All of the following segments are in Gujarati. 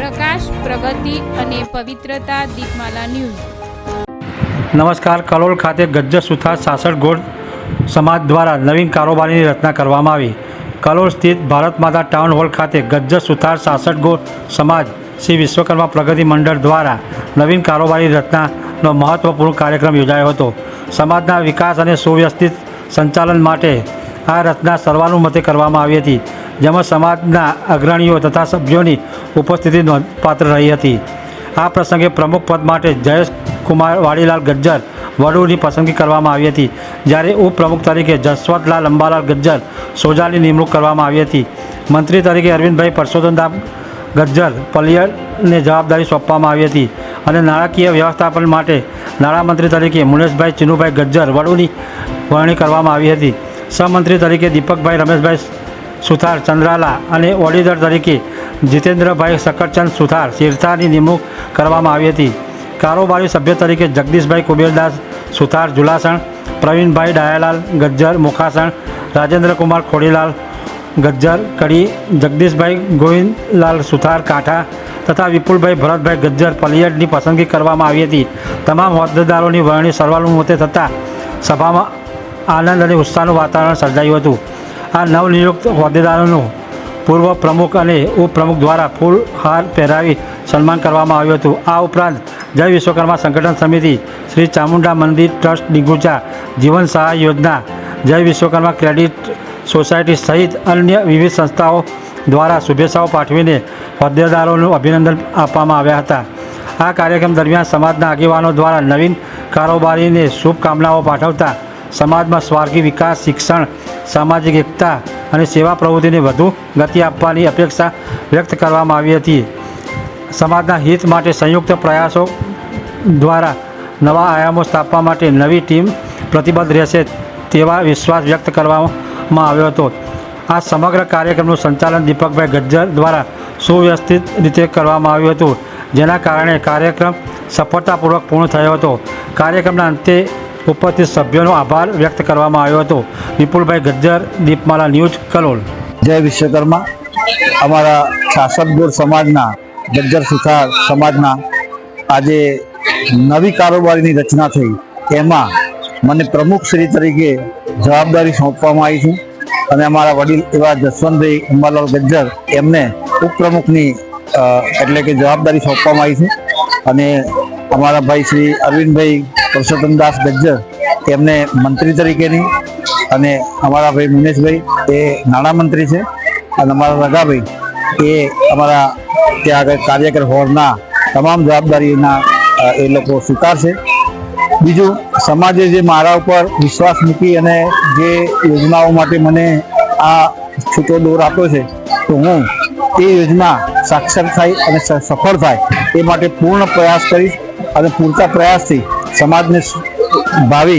પ્રકાશ, પ્રગતિ અને પવિત્રતા દીપમાલા ન્યૂઝ। નમસ્કાર। કલોલ ખાતે ગજ્જર સુથાર 66 ગોળ સમાજ દ્વારા નવીન કારોબારીની રચના કરવામાં આવી। કલોલ સ્થિત ભારત માતા ટાઉન હોલ ખાતે ગજ્જર સુથાર 66 ગોળ સમાજ શ્રી વિશ્વકર્મા પ્રગતિ મંડળ દ્વારા નવીન કારોબારી રચનાનો મહત્વપૂર્ણ કાર્યક્રમ યોજાયો હતો। સમાજના વિકાસ અને સુવ્યવસ્થિત સંચાલન માટે આ રચના સર્વાનુમતે કરવામાં આવી હતી, જેમાં સમાજના અગ્રણીઓ તથા સભ્યોની ઉપસ્થિતિ નોંધપાત્ર રહી હતી। આ પ્રસંગે પ્રમુખ પદ માટે જયેશ કુમાર વાડીલાલ ગજ્જર વડુની પસંદગી કરવામાં આવી હતી, જ્યારે ઉપપ્રમુખ તરીકે જસવંતલાલ અંબાલાલ ગજ્જર સોજાની નિમણૂક કરવામાં આવી હતી। મંત્રી તરીકે અરવિંદભાઈ પરસોત્તમદાસ ગજ્જર પલિયડને જવાબદારી સોંપવામાં આવી હતી અને નાણાકીય વ્યવસ્થાપન માટે નાણામંત્રી તરીકે મુનેશભાઈ ચિનુભાઈ ગજ્જર વડુની વરણી કરવામાં આવી હતી। સહમંત્રી તરીકે દીપકભાઈ રમેશભાઈ સુથાર ચંદ્રાલા અને ઓડિટર તરીકે જીતેન્દ્રભાઈ શકરચંદ સુથાર સિરસાની નિમણૂક કરવામાં આવી હતી। કારોબારી સભ્ય તરીકે જગદીશભાઈ કુબેરદાસ સુથાર જુલાસણ, પ્રવીણભાઈ ડાયાલાલ ગજ્જર મોખાસણ, રાજેન્દ્રકુમાર ખોડીલાલ ગજ્જર કડી, જગદીશભાઈ ગોવિંદલાલ સુથાર કાંઠા તથા વિપુલભાઈ ભરતભાઈ ગજ્જર પલિયડની પસંદગી કરવામાં આવી હતી। તમામ હોદ્દેદારોની વરણી સર્વાનુમતે થતાં સભામાં આનંદ અને ઉત્સાહનું વાતાવરણ સર્જાયું હતું। આ નવનિયુક્ત હોદ્દેદારોનું પૂર્વ પ્રમુખ અને ઉપપ્રમુખ દ્વારા ફૂલહાર પહેરાવી સન્માન કરવામાં આવ્યું હતું। આ ઉપરાંત જય વિશ્વકર્મા સંગઠન સમિતિ, શ્રી ચામુંડા મંદિર ટ્રસ્ટ ડીગુચા, જીવન સહાય યોજના, જય વિશ્વકર્મા ક્રેડિટ સોસાયટી સહિત અન્ય વિવિધ સંસ્થાઓ દ્વારા શુભેચ્છાઓ પાઠવીને હોદ્દેદારોનું અભિનંદન આપવામાં આવ્યા હતા। આ કાર્યક્રમ દરમિયાન સમાજના આગેવાનો દ્વારા નવીન કારોબારીને શુભકામનાઓ પાઠવતા સમાજમાં સ્વાર્ગી વિકાસ, શિક્ષણ, સામાજિક એકતા અને સેવા પ્રવૃત્તિને વધુ ગતિ આપવાની અપેક્ષા વ્યક્ત કરવામાં આવી હતી। સમાજના હિત માટે સંયુક્ત પ્રયાસો દ્વારા નવા આયામો સ્થાપવા માટે નવી ટીમ પ્રતિબદ્ધ રહેશે તેવા વિશ્વાસ વ્યક્ત કરવામાં આવ્યો હતો। આ સમગ્ર કાર્યક્રમનું સંચાલન દીપકભાઈ ગજ્જર દ્વારા સુવ્યવસ્થિત રીતે કરવામાં આવ્યું હતું, જેના કારણે કાર્યક્રમ સફળતાપૂર્વક પૂર્ણ થયો હતો। કાર્યક્રમના અંતે ઉપસ્થિત સભ્યોનો આભાર વ્યક્ત કરવામાં આવ્યો હતો। વિપુલભાઈ ગજ્જર, દીપમાલા ન્યૂઝ, કલોલ। જય વિશ્વકર્મા। અમારા 66 ગોળ સમાજના ગજ્જર સુથાર સમાજના આજે નવી કારોબારીની રચના થઈ, એમાં મને પ્રમુખશ્રી તરીકે જવાબદારી સોંપવામાં આવી છે અને અમારા વડીલ એવા જસવંતભાઈ અંબાલાલ ગજ્જર એમને ઉપપ્રમુખની એટલે કે જવાબદારી સોંપવામાં આવી છે અને અમારા ભાઈ શ્રી અરવિંદભાઈ પરસોત્તમદાસ ગજ્જર એમને મંત્રી તરીકેની અને અમારા ભાઈ મુનેશભાઈ એ નાણામંત્રી છે અને અમારા રગાભાઈ એ અમારા ત્યાં આગળ કાર્યકર હોલના તમામ જવાબદારીના એ લોકો સ્વીકારશે। બીજું, સમાજે જે મારા ઉપર વિશ્વાસ મૂકી અને જે યોજનાઓ માટે મને આ છૂટો દોર આપ્યો છે, તો હું એ યોજના સાક્ષર થાય અને સફળ થાય એ માટે પૂર્ણ પ્રયાસ કરીશ અને પૂરતા પ્રયાસથી સમાજને ભાવિ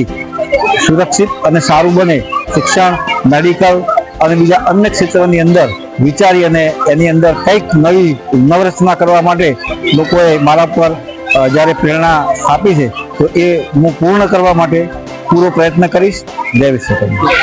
સુરક્ષિત અને સારું બને, શિક્ષણ, મેડિકલ અને બીજા અન્ય ક્ષેત્રોની અંદર વિચારી અને એની અંદર કંઈક નવી નવરચના કરવા માટે લોકોએ મારા પર જ્યારે પ્રેરણા આપી છે, તો એ હું પૂર્ણ કરવા માટે પૂરો પ્રયત્ન કરીશ। જય વિશ્વકર્મા।